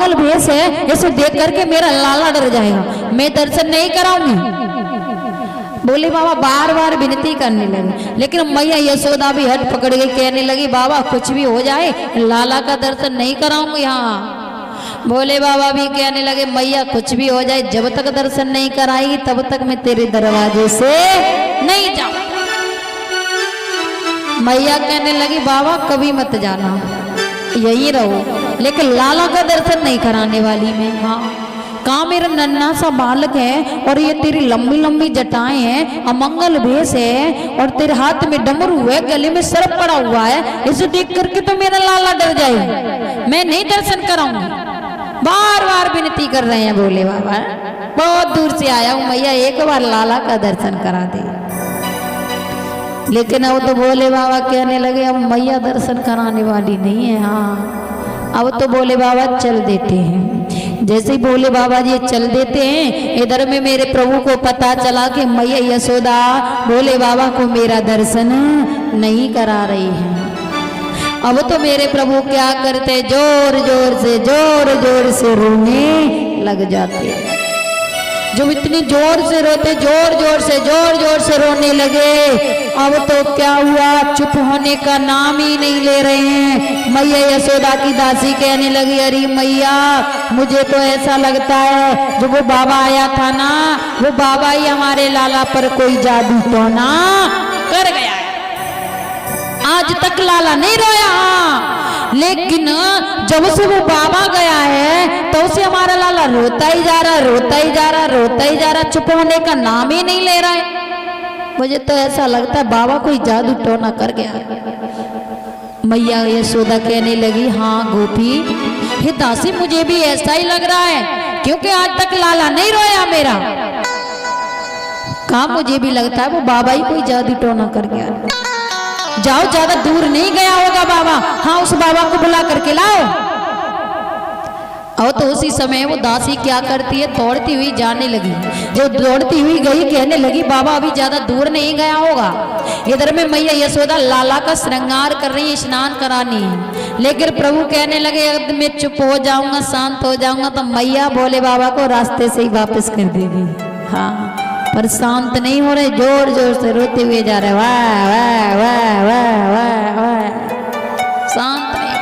अमंगल भेष है, इसे देख करके मेरा लाला डर जाएगा, मैं दर्शन नहीं कराऊंगी। बोले बाबा बार बार विनती करने लगे, लेकिन मैया यशोदा भी हट पकड़ के कहने लगी बाबा कुछ भी हो जाए लाला का दर्शन नहीं कराऊंगी। यहाँ बोले बाबा भी कहने लगे मैया कुछ भी हो जाए जब तक दर्शन नहीं कराएगी तब तक मैं तेरे दरवाजे से नहीं जाऊं। मैया कहने लगी बाबा कभी मत जाना, यहीं रहो, लेकिन लाला का दर्शन नहीं कराने वाली मैं। हाँ कहा मेरा नन्हा सा बालक है और ये तेरी लंबी लंबी जटाएं हैं, अमंगल भेष है और तेरे हाथ में डमरू है, गले में सर्प पड़ा हुआ है, इसे देख करके तो मेरा लाला डर जाए, मैं नहीं दर्शन कराऊंगी। बार बार विनती कर रहे हैं बोले बाबा, बहुत दूर से आया हूं मैया एक बार लाला का दर्शन करा दे। लेकिन अब तो बोले बाबा कहने लगे अब मैया दर्शन कराने वाली नहीं है। हाँ अब तो बोले बाबा चल देते हैं। जैसे ही बोले बाबा जी चल देते हैं, इधर में मेरे प्रभु को पता चला कि मैया यशोदा बोले बाबा को मेरा दर्शन नहीं करा रही है। अब तो मेरे प्रभु क्या करते जोर जोर से रोने लग जाते। जब इतनी जोर से रोते जोर जोर से रोने लगे, अब तो क्या हुआ चुप होने का नाम ही नहीं ले रहे हैं। मैया यशोदा की दासी कहने लगी अरे मैया मुझे तो ऐसा लगता है जो वो बाबा आया था ना, वो बाबा ही हमारे लाला पर कोई जादू टोना कर गया है। आज तक लाला नहीं रोया, लेकिन जब से वो बाबा गया है तो उसे हमारा लाला रोता ही जा रहा, चुप होने का नाम ही नहीं ले रहा है। मुझे तो ऐसा लगता है बाबा कोई जादू टोना कर गया। मैया यशोदा कहने लगी हाँ गोपी हे दासी मुझे भी ऐसा ही लग रहा है, क्योंकि आज तक लाला नहीं रोया मेरा। कहा मुझे भी लगता है वो बाबा ही कोई जादू टोना कर गया। जाओ ज्यादा दूर नहीं गया होगा बाबा, हाँ उस बाबा को बुला करके लाओ। और तो उसी समय वो दासी क्या करती है दौड़ती हुई जाने लगी। जो दौड़ती हुई गई कहने लगी बाबा अभी ज्यादा दूर नहीं गया होगा। इधर में मैया यशोदा लाला का श्रृंगार कर रही है, स्नान करानी है। लेकिन प्रभु कहने लगे अगर मैं चुप हो जाऊंगा शांत हो जाऊंगा तो मैया भोले बाबा को रास्ते से ही वापस कर देगी। हाँ पर शांत नहीं हो रहे, जोर जोर से रोते हुए जा रहे वाह वाह वाह वाह वाह वाह, शांत नहीं।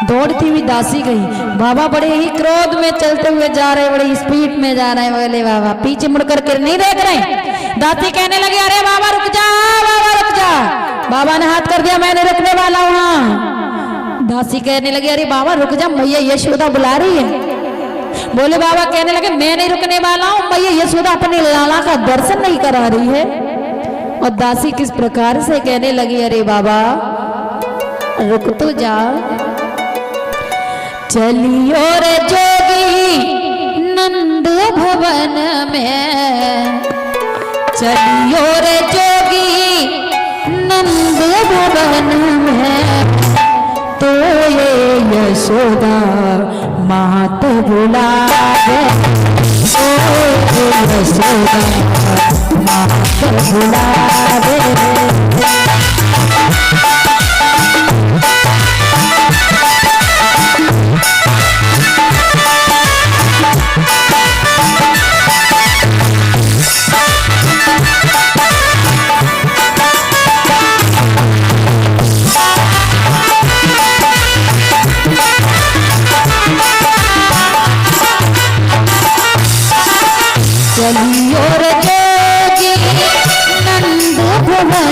दौड़ती हुई दासी गई, बाबा बड़े ही क्रोध में चलते हुए जा रहे, बड़े स्पीड में जा रहे। बोले बाबा पीछे मुड़ करके नहीं देख रहे। दासी कहने लगे अरे बाबा रुक जा, बाबा रुक जा। बाबा ने हाथ कर दिया मैं नहीं रुकने वाला हूँ। दासी कहने लगी अरे बाबा रुक जा मैया यशोदा बुला रही है। बोले बाबा कहने लगे मैं नहीं रुकने वाला हूँ, मैया यशोदा अपने लाला का दर्शन नहीं करा रही है। और दासी किस प्रकार से कहने लगी अरे बाबा रुक तो जा। चलियो रे जोगी नंद भवन में, चलियो रे जोगी नंद भवन में, तो ये यशोदा मात बुलावे, तो यशोदा मात बुलावे। चलियो रे जोगी नंद भवन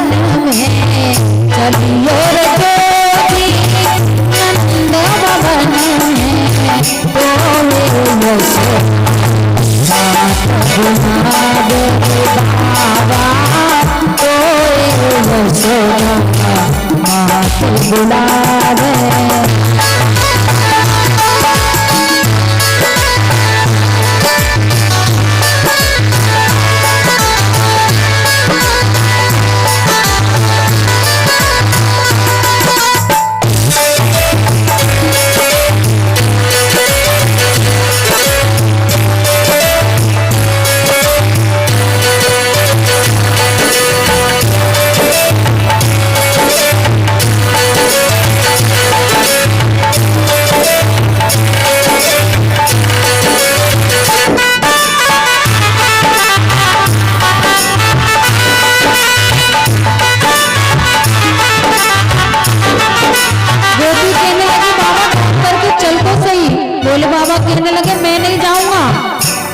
बाबा कहने लगे मैं नहीं जाऊंगा।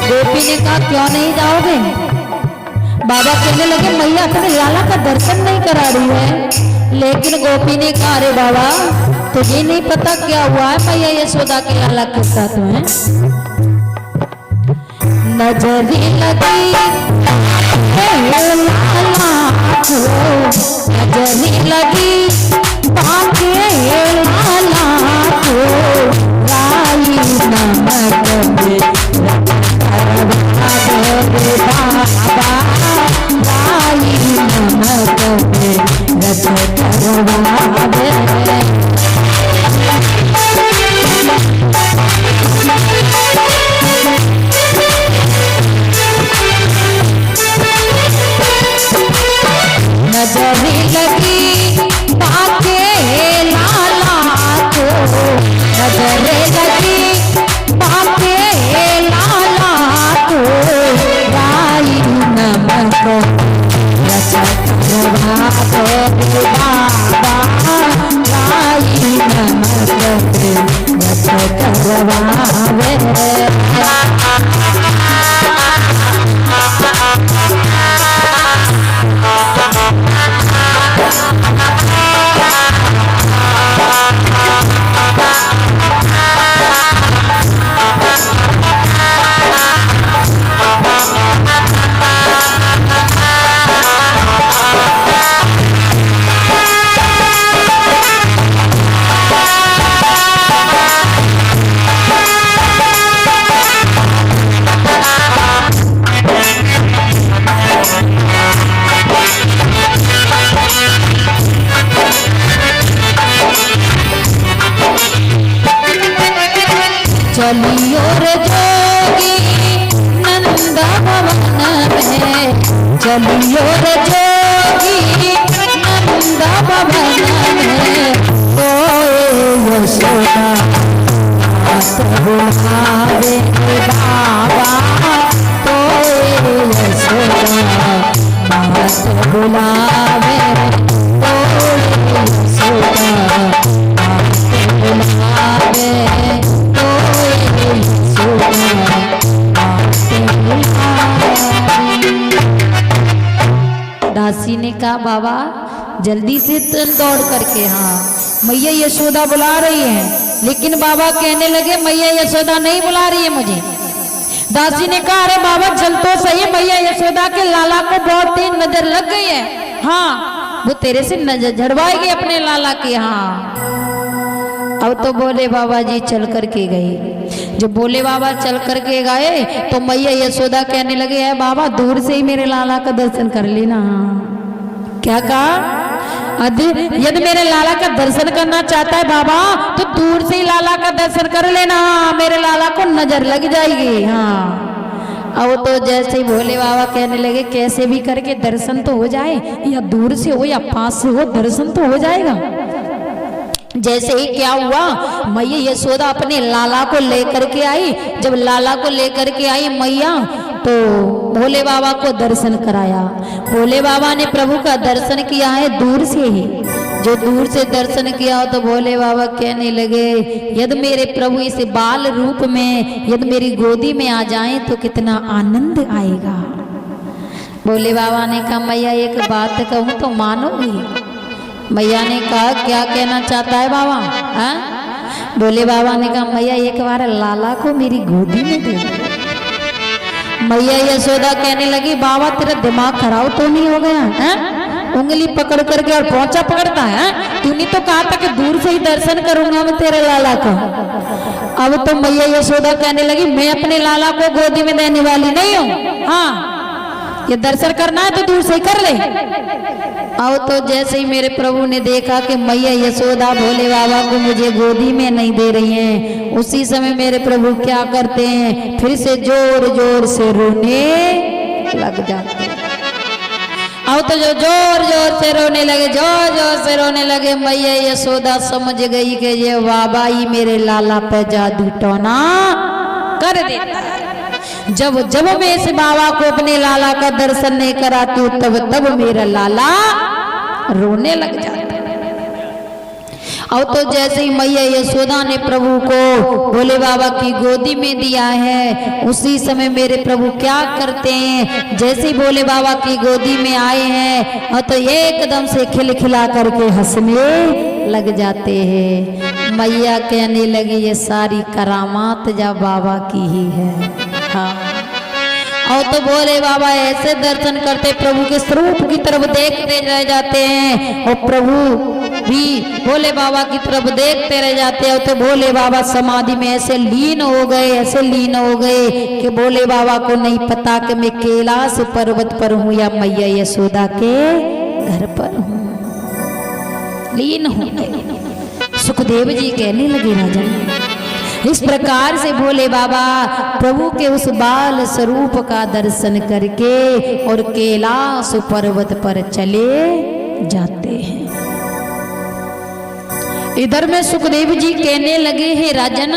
गोपी ने कहा क्यों नहीं जाओगे? बाबा कहने लगे मैया अपने लाला का दर्शन नहीं करा रही है। लेकिन गोपी ने कहा अरे बाबा तुझे नहीं पता क्या हुआ है मैया यशोदा के लाला के साथ में? नजरी लगी नजरी लगी बाके लाला को राई नमक में बाबा राई नमक में रच करवावे। नजरी लगी बाके लाला को नजरी लगी बाके लाला को राई नमक रच करवावे बाबा राई नमक रच करवावे। चलियो रे जोगी नंद भवन में चलियो रे जोगी नंद भवन में ओ यशोदा बुलावे बाबा तो यशोदा बात बुलावे तो यशोदा बुलावे दासी ने कहा बाबा जल्दी से तुम दौड़ करके हाँ मैया यशोदा बुला रही है। लेकिन बाबा कहने लगे मैया यशोदा नहीं बुला रही है मुझे। दासी ने कहा अरे बाबा चल तो सही मैया यशोदा के लाला को बहुत तेज नजर लग गई है। हाँ वो तेरे से नजर झड़वाएगी अपने लाला की। हाँ अब तो बोले बाबा जी चल करके गए। जब बोले बाबा चल करके गए तो मैया यशोदा कहने लगे है बाबा दूर से ही मेरे लाला का दर्शन कर लेना। क्या कहा? यदि मेरे लाला का दर्शन करना चाहता है बाबा तो दूर से ही लाला का दर्शन कर लेना, मेरे लाला को नजर लग जाएगी। हाँ अब तो जैसे ही भोले बाबा कहने लगे कैसे भी करके दर्शन तो हो जाए, या दूर से हो या पास से हो दर्शन तो हो जाएगा। जैसे ही क्या हुआ मैया यशोदा अपने लाला को लेकर के आई। जब लाला को लेकर के आई मैया तो भोले बाबा को दर्शन कराया। भोले बाबा ने प्रभु का दर्शन किया है दूर से ही। जो दूर से दर्शन किया तो भोले बाबा कहने लगे यदि मेरे प्रभु इस बाल रूप में यदि मेरी गोदी में आ जाएं तो कितना आनंद आएगा। भोले बाबा ने कहा मैया एक बात कहूँ तो मानोगी? मैया ने कहा क्या कहना चाहता है बाबा? हाँ भोले बाबा ने कहा मैया एक बार लाला को मेरी गोदी में दे दो। मैया यशोदा कहने लगी बाबा तेरा दिमाग खराब तो नहीं हो गया है? उंगली पकड़ करके और पहुंचा पकड़ता है। तूने तो कहा था कि दूर से ही दर्शन करूंगा मैं तेरे लाला को। अब तो मैया यशोदा कहने लगी मैं अपने लाला को गोदी में देने वाली नहीं हूँ। हाँ ये दर्शन करना है तो दूर से ही कर ले। अब तो जैसे ही मेरे प्रभु ने देखा कि मैया यशोदा भोले बाबा को मुझे गोदी में नहीं दे रही हैं, उसी समय मेरे प्रभु क्या करते हैं फिर से जोर जोर से रोने लग जाते हैं। अब तो जो जोर जोर से रोने लगे जोर जोर से रोने लगे। मैया यशोदा समझ गई कि ये बाबा ही मेरे लाला पे जादू टोना कर देता है। जब जब मैं इस बाबा को अपने लाला का दर्शन नहीं कराती हूँ तब तब मेरा लाला रोने लग जाता है। और तो जैसे ही मैया यशोदा ने प्रभु को भोले बाबा की गोदी में दिया है, उसी समय मेरे प्रभु क्या करते हैं, जैसे ही भोले बाबा की गोदी में आए हैं और तो एकदम से खिलखिला करके हंसने लग जाते हैं। मैया कहने लगी ये सारी करामात जब बाबा की ही है। हाँ, और तो भोले बाबा ऐसे दर्शन करते, प्रभु के स्वरूप की तरफ देखते रह जाते हैं और प्रभु भी भोले बाबा की तरफ देखते रह जाते हैं। तो भोले बाबा समाधि में ऐसे लीन हो गए, ऐसे लीन हो गए कि भोले बाबा को नहीं पता कि मैं कैलाश पर्वत पर हूँ या मैया यशोदा के घर पर हूँ। लीन हो गए। सुखदेव जी कहने लगे राजन, इस प्रकार से भोले बाबा प्रभु के उस बाल स्वरूप का दर्शन करके और कैलाश पर्वत पर चले जाते हैं। इधर में सुखदेव जी कहने लगे हैं राजन,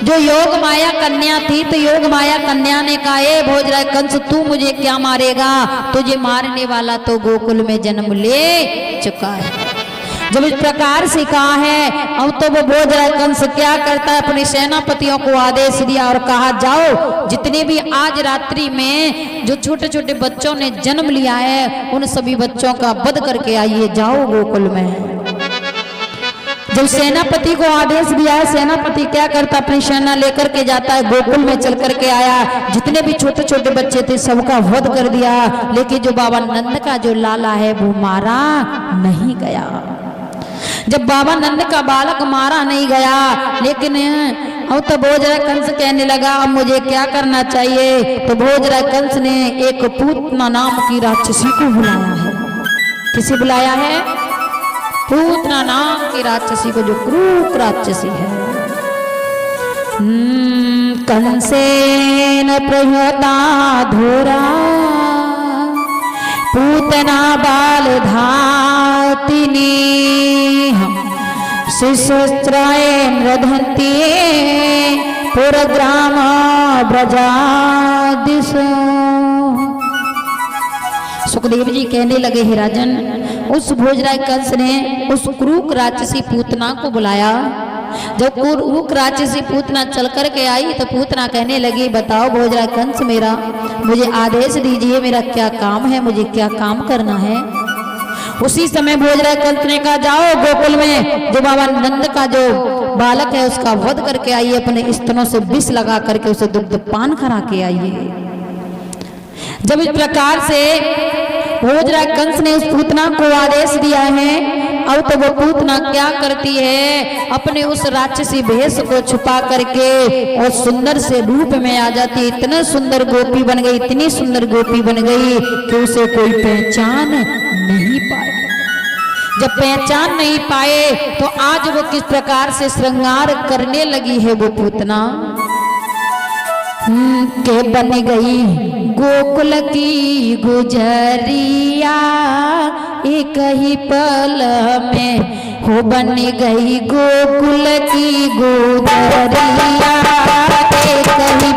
जो योग माया कन्या थी तो योग माया कन्या ने कहा, ए भोजराज कंस तू मुझे क्या मारेगा, तुझे मारने वाला तो गोकुल में जन्म ले चुका है। जब इस प्रकार से कहा है, अब तो वो भोजराज कंस क्या करता है, अपने सेनापतियों को आदेश दिया और कहा जाओ जितने भी आज रात्रि में जो छोटे छोटे बच्चों ने जन्म लिया है उन सभी बच्चों का वध करके आइए, जाओ गोकुल में। जब सेनापति को आदेश दिया है, सेनापति क्या करता, अपनी सेना लेकर के जाता है, गोकुल में चल करके आया, जितने भी छोटे छोटे बच्चे थे सबका वध कर दिया, लेकिन जो बाबा नंद का जो लाला है वो मारा नहीं गया। जब बाबा नंद का बालक मारा नहीं गया, लेकिन अब तो भोजराज कंस कहने लगा अब मुझे क्या करना चाहिए, तो भोजराज कंस ने एक पूतना नाम की राक्षसी को बुलाया है। किसे बुलाया है? पूतना नाम की राक्षसी को, जो क्रूर राक्षसी है। कंसेन प्रहता धोरा पूतना बाल धातिनी शिशस्त्रायेन रधन्ति पुरग्राम ब्रजादिशो। सुखदेव जी कहने लगे हे राजन, उस भोजराज कंस ने उस क्रूर राक्षसी पूतना को बुलाया। जब क्रूर राक्षसी पूतना चल कर के आई तो पूतना कहने लगी, बताओ भोजराज कंस मेरा, मुझे आदेश दीजिए, मेरा क्या काम है, मुझे क्या काम करना है। उसी समय भोजराज कंस ने कहा जाओ गोकुल में जो बाबा नंद का जो बालक है उसका वध करके आइए, अपने स्तनों से विष लगा करके उसे दुग्ध पान करा के आइए। जब इस प्रकार से भोजराज कंस ने उस पूतना को आदेश दिया है, अब तो वो पूतना क्या करती है, अपने उस राक्षसी भेष को छुपा करके और सुंदर से रूप में आ जाती। इतने सुंदर गोपी बन गई, इतनी सुंदर गोपी बन गई कि उसे कोई पहचान नहीं पाए। जब पहचान नहीं पाए तो आज वो किस प्रकार से श्रृंगार करने लगी है वो पूतना के बन गई गोकुल की गुजरिया, एक ही पल में हो बन गई गोकुल की गुजरिया, एक ही